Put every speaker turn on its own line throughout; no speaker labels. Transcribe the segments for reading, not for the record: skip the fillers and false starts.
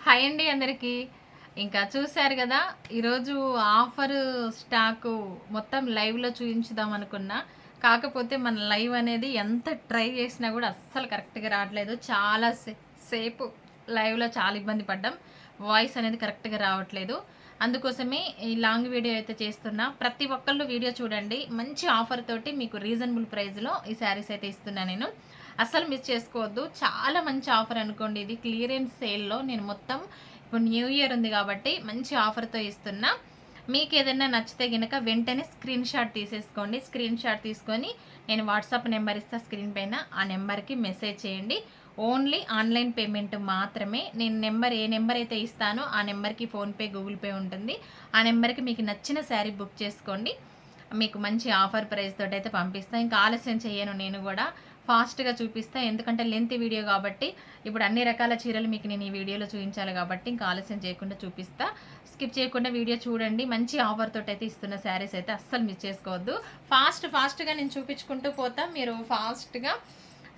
Hi అండి అందరికీ. ఇంకా చూశారు కదా, ఈరోజు ఆఫర్ స్టాకు మొత్తం లైవ్లో చూపించుదాం అనుకున్నా. కాకపోతే మన లైవ్ అనేది ఎంత ట్రై చేసినా కూడా అస్సలు కరెక్ట్గా రావట్లేదు. చాలా సేపు లైవ్లో చాలా ఇబ్బంది పడ్డాం. వాయిస్ అనేది కరెక్ట్గా రావట్లేదు. అందుకోసమే ఈ లాంగ్ వీడియో అయితే చేస్తున్నా. ప్రతి ఒక్కళ్ళు వీడియో చూడండి. మంచి ఆఫర్ తోటి మీకు రీజనబుల్ ప్రైస్లో ఈ శారీస్ అయితే ఇస్తున్నా నేను. అస్సలు మిస్ చేసుకోవద్దు. చాలా మంచి ఆఫర్ అనుకోండి. ఇది క్లియరెన్స్ సేల్లో నేను మొత్తం ఇప్పుడు న్యూ ఇయర్ ఉంది కాబట్టి మంచి ఆఫర్తో ఇస్తున్నా. మీకు ఏదైనా నచ్చితే కనుక వెంటనే స్క్రీన్ షాట్ తీసేసుకోండి. స్క్రీన్ షాట్ తీసుకొని నేను వాట్సాప్ నెంబర్ ఇస్తా స్క్రీన్ పైన, ఆ నెంబర్కి మెసేజ్ చేయండి. ఓన్లీ ఆన్లైన్ పేమెంట్ మాత్రమే. నేను ఏ నెంబర్ అయితే ఇస్తానో ఆ నెంబర్కి ఫోన్పే గూగుల్ పే ఉంటుంది. ఆ నెంబర్కి మీకు నచ్చిన శారీ బుక్ చేసుకోండి. మీకు మంచి ఆఫర్ ప్రైస్ తోటి అయితే పంపిస్తాను. ఇంకా ఆలస్యం చేయను, నేను కూడా ఫాస్ట్గా చూపిస్తాను. ఎందుకంటే లెంత్ వీడియో కాబట్టి ఇప్పుడు అన్ని రకాల చీరలు మీకు నేను ఈ వీడియోలో చూపించాలి కాబట్టి ఇంకా ఆలస్యం చేయకుండా చూపిస్తా. స్కిప్ చేయకుండా వీడియో చూడండి. మంచి ఆఫర్ తోటి అయితే ఇస్తున్న శారీస్ అయితే అస్సలు మిస్ చేసుకోవద్దు. ఫాస్ట్గా నేను చూపించుకుంటూ పోతా. మీరు ఫాస్ట్గా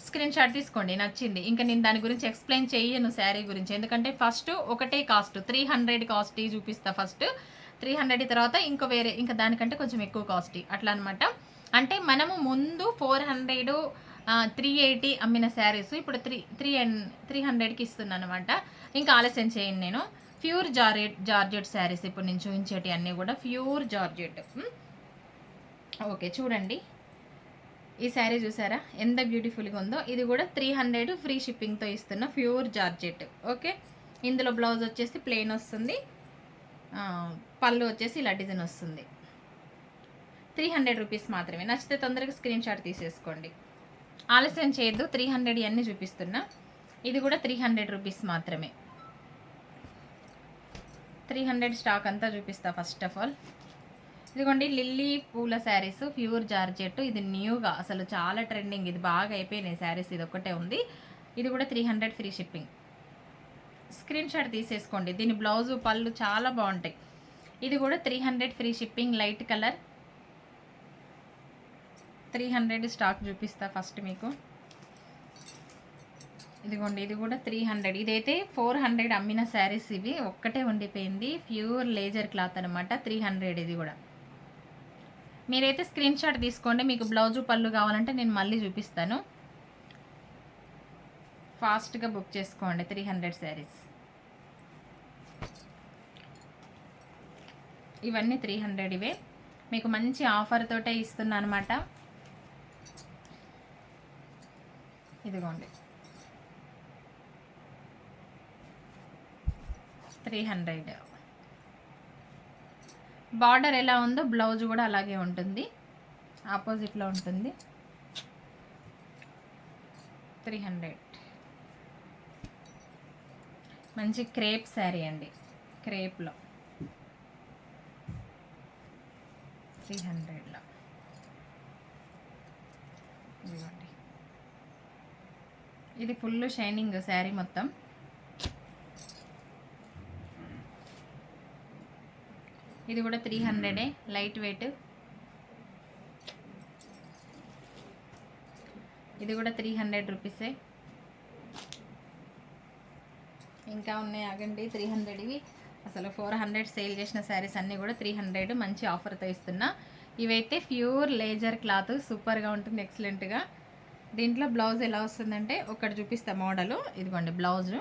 స్క్రీన్ షాట్ తీసుకోండి నచ్చింది. ఇంకా నేను దాని గురించి ఎక్స్ప్లెయిన్ చేయను శారీ గురించి, ఎందుకంటే ఫస్ట్ ఒకటే కాస్ట్ 300 కాస్ట్ చూపిస్తా. ఫస్ట్ 300 తర్వాత ఇంకా దానికంటే కొంచెం ఎక్కువ కాస్ట్ అట్లా అనమాట. అంటే మనము ముందు 400 380 అమ్మిన శారీస్ ఇప్పుడు 300కి ఇస్తున్నాను అనమాట. ఇంకా ఆలస్యం చేయండి. నేను ప్యూర్ జార్జెట్ శారీస్ ఇప్పుడు నేను చూపించేటి అన్నీ కూడా ప్యూర్ జార్జెట్. ఓకే చూడండి, ఈ శారీ చూసారా ఎంత బ్యూటిఫుల్గా ఉందో. ఇది కూడా 300 ఫ్రీ షిప్పింగ్తో ఇస్తున్న ప్యూర్ జార్జెట్. ఓకే, ఇందులో బ్లౌజ్ వచ్చేసి ప్లెయిన్ వస్తుంది, పళ్ళు వచ్చేసి ఇలా డిజైన్ వస్తుంది. 300 రూపీస్ మాత్రమే. నచ్చితే తొందరగా స్క్రీన్ షాట్ తీసేసుకోండి. ఆలస్యం చేయొద్దు. 300 అన్నీ చూపిస్తున్నా. ఇది కూడా 300 రూపీస్ మాత్రమే. 300 స్టాక్ అంతా చూపిస్తా. ఫస్ట్ ఆఫ్ ఆల్ ఇదిగోండి లిల్లీ పూల శారీస్ ప్యూర్ జార్జెట్. ఇది న్యూగా అసలు చాలా ట్రెండింగ్, ఇది బాగా అయిపోయినాయి శారీస్. ఇది ఒక్కటే ఉంది. ఇది కూడా 300 ఫ్రీ షిప్పింగ్. స్క్రీన్ షాట్ తీసేసుకోండి. దీని బ్లౌజు పళ్ళు చాలా బాగుంటాయి. ఇది కూడా 300 free shipping. Light colour 300 stock చూపిస్తా ఫస్ట్ మీకు. ఇదిగోండి ఇది కూడా 300. ఇదైతే 400 అమ్మిన శారీస్ ఇవి, ఒక్కటే ఉండిపోయింది. ప్యూర్ లేజర్ క్లాత్ అనమాట. 300 ఇది కూడా. మీరైతే స్క్రీన్ షాట్ తీసుకోండి. మీకు బ్లౌజు పళ్ళు కావాలంటే నేను మళ్ళీ చూపిస్తాను. ఫాస్ట్గా బుక్ చేసుకోండి. 300 శారీస్ ఇవన్నీ 300 ఇవే. మీకు మంచి ఆఫర్ తోటే ఇస్తున్నా అనమాట. ఇదిగోండి 300. బార్డర్ ఎలా ఉందో బ్లౌజ్ కూడా అలాగే ఉంటుంది, ఆపోజిట్లో ఉంటుంది. 300 మంచి క్రేప్ శారీ అండి. క్రేప్లో 300లో ఇదిగోండి. ఇది ఫుల్ షైనింగ్ శారీ మొత్తం. ఇది కూడా 300 లైట్ వెయిట్. ఇది కూడా 300 రూపీసే. ఇంకా ఉన్నాయి ఆగండి. 300 అసలు 400 సేల్ చేసిన శారీస్ అన్నీ కూడా 300 మంచి ఆఫర్తో ఇస్తున్నా. ఇవైతే ప్యూర్ లేజర్ క్లాత్, సూపర్గా ఉంటుంది, ఎక్సలెంట్గా. దీంట్లో బ్లౌజ్ ఎలా వస్తుందంటే ఒకటి చూపిస్తా మోడలు. ఇదిగోండి బ్లౌజు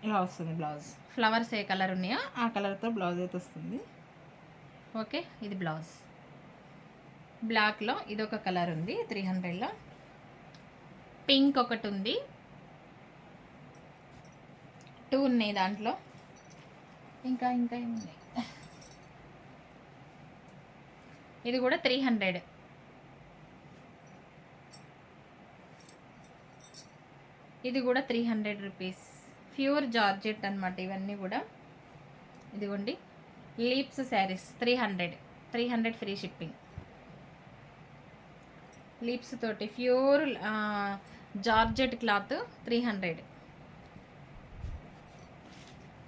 ఇలా వస్తుంది. బ్లౌజ్ ఫ్లవర్స్ ఏ కలర్ ఉన్నాయో ఆ కలర్తో బ్లౌజ్ అయితే వస్తుంది. ఓకే, ఇది బ్లౌజ్. బ్లాక్లో ఇదొక కలర్ ఉంది 300లో. పింక్ ఒకటి ఉంది, 2 ఉన్నాయి దాంట్లో. ఇంకా ఏమున్నాయి. ఇది కూడా 300. ఇది కూడా 300 రూపీస్. ప్యూర్ జార్జెట్ అనమాట ఇవన్నీ కూడా. ఇదిగోండి లీప్స్ శారీస్ 300 ఫ్రీ షిప్పింగ్. లీప్స్ తోటి ప్యూర్ జార్జెట్ క్లాత్ 300.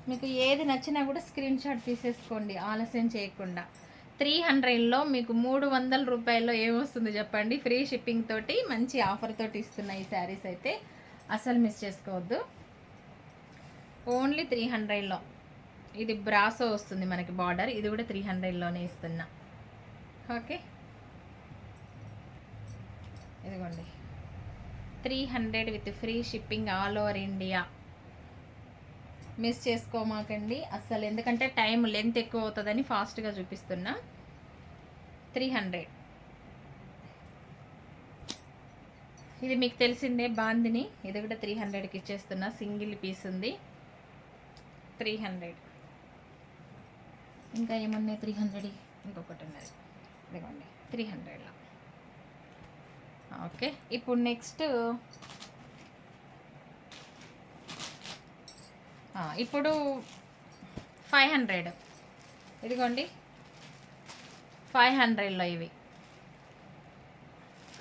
మీకు ఏది నచ్చినా కూడా స్క్రీన్ షాట్ తీసేసుకోండి ఆలస్యం చేయకుండా. 300లో మీకు 300 రూపాయల్లో ఏమొస్తుంది చెప్పండి. ఫ్రీ షిప్పింగ్ తోటి మంచి ఆఫర్ తోటి ఇస్తున్న ఈ శారీస్ అయితే అసలు మిస్ చేసుకోవద్దు. ఓన్లీ 300లో. ఇది బ్రాసో వస్తుంది మనకి బార్డర్, ఇది కూడా 300లోనే ఇస్తున్నా. ఓకే, ఇదిగోండి 300 with free shipping all over India. Miss చేసుకోమాకండి అస్సలు, ఎందుకంటే టైం లెంత్ ఎక్కువ అవుతుందని ఫాస్ట్గా చూపిస్తున్నా. 300. ఇది మీకు తెలిసిందే బాందిని, ఇది కూడా 300కి ఇచ్చేస్తున్నా. సింగిల్ పీస్ ఉంది 300. ఇంకా ఏమన్నాయి 300, ఇంకొకటి ఉన్నది ఇదిగోండి 300లో. ఓకే, ఇప్పుడు నెక్స్ట్ ఇప్పుడు 500. ఇదిగోండి 500లో ఇవి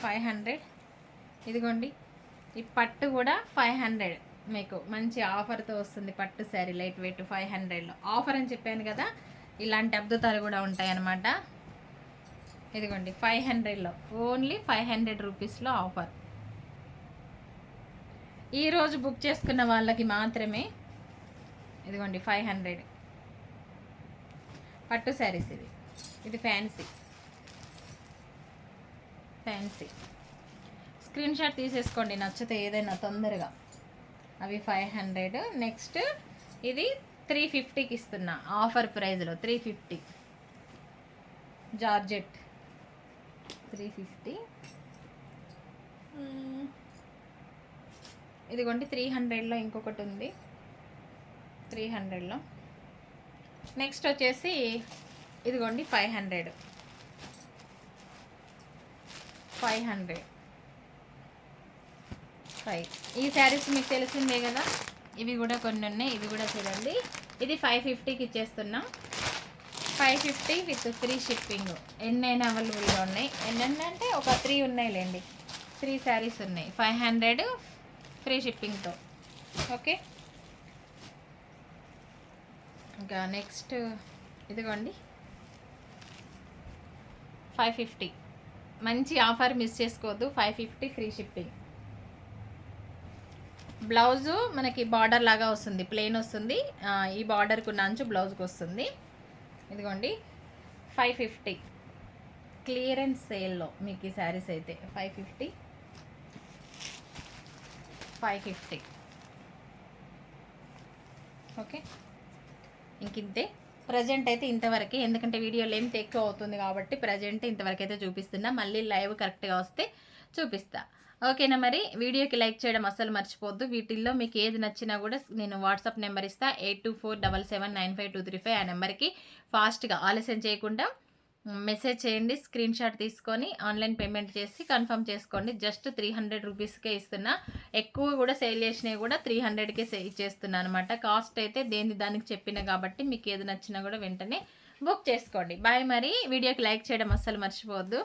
500. ఇదిగోండి ఈ పట్టు కూడా 500 మీకు మంచి ఆఫర్తో వస్తుంది. పట్టు శారీ లైట్ వెయిట్ 500లో ఆఫర్ అని చెప్పాను కదా, ఇలాంటి అద్భుతాలు కూడా ఉంటాయన్నమాట. ఇదిగోండి 500లో, ఓన్లీ 500 రూపీస్లో ఆఫర్. ఈరోజు బుక్ చేసుకున్న వాళ్ళకి మాత్రమే. ఇదిగోండి 500 పట్టు శారీస్. ఇది ఫ్యాన్సీ స్క్రీన్ షాట్ తీసేసుకోండి నచ్చితే ఏదైనా తొందరగా. అవి 500. నెక్స్ట్ ఇది 350కి ఇస్తున్నా ఆఫర్ ప్రైస్లో. 350 జార్జెట్ 350. ఇదిగోండి 300లో ఇంకొకటి ఉంది 300లో. నెక్స్ట్ వచ్చేసి ఇదిగోండి 500. ఈ శారీస్ మీకు తెలిసిందే కదా, ఇవి కూడా కొన్ని ఉన్నాయి. ఇది కూడా చూడండి, ఇది 550కి ఇచ్చేస్తున్నాం. 550 విత్ ఫ్రీ షిప్పింగ్. ఎన్నైనా అవైలబుల్గా ఉన్నాయి. ఎన్నైనా అంటే ఒక 3 ఉన్నాయిలేండి, 3 శారీస్ ఉన్నాయి 500 ఫ్రీ షిప్పింగ్తో. ఓకే, ఇంకా నెక్స్ట్ ఇదిగోండి 550. మంచి ఆఫర్ మిస్ చేసుకోవద్దు. 550 ఫ్రీ షిప్పింగ్. బ్లౌజు మనకి బార్డర్ లాగా వస్తుంది, ప్లెయిన్ వస్తుంది. ఈ బార్డర్కు ఉన్న అంచు బ్లౌజ్కి వస్తుంది. ఇదిగోండి 550 క్లియరెన్స్ సేల్లో మీకు ఈ శారీస్ అయితే 550. ఓకే, ఇంకింతే ప్రజెంట్ అయితే ఇంతవరకే, ఎందుకంటే వీడియో లెంత్ ఎక్కువ అవుతుంది కాబట్టి ప్రజెంట్ ఇంతవరకు అయితే చూపిస్తున్నా. మళ్ళీ లైవ్ కరెక్ట్గా వస్తే చూపిస్తా. ఓకేనా, మరి వీడియోకి లైక్ చేయడం అస్సలు మర్చిపోవద్దు. వీటిల్లో మీకు ఏది నచ్చినా కూడా నేను వాట్సాప్ నెంబర్ ఇస్తా 8247795235. ఆ నెంబర్కి ఫాస్ట్గా ఆలస్యం చేయకుండా మెసేజ్ చేయండి. స్క్రీన్ షాట్ తీసుకొని ఆన్లైన్ పేమెంట్ చేసి కన్ఫర్మ్ చేసుకోండి. జస్ట్ 300 రూపీస్కే ఇస్తున్నా. ఎక్కువ కూడా సేల్ చేసినవి కూడా 300కే ఇచ్చేస్తున్నా అనమాట. కాస్ట్ అయితే దానికి చెప్పిన కాబట్టి మీకు ఏది నచ్చినా కూడా వెంటనే బుక్ చేసుకోండి. బాయ్, మరి వీడియోకి లైక్ చేయడం అస్సలు మర్చిపోవద్దు.